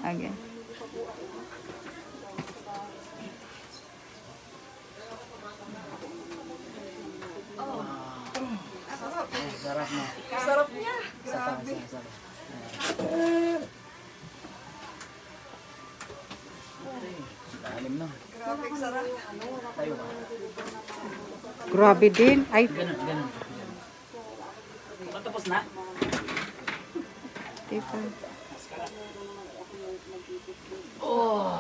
Okay. Sarap na. Sarap niya. Grabe. Lalim na. Grabe, sarap. Tayo ba? Grabe din. Ay, Ganun, ganun. Patapos na? diba? Oh!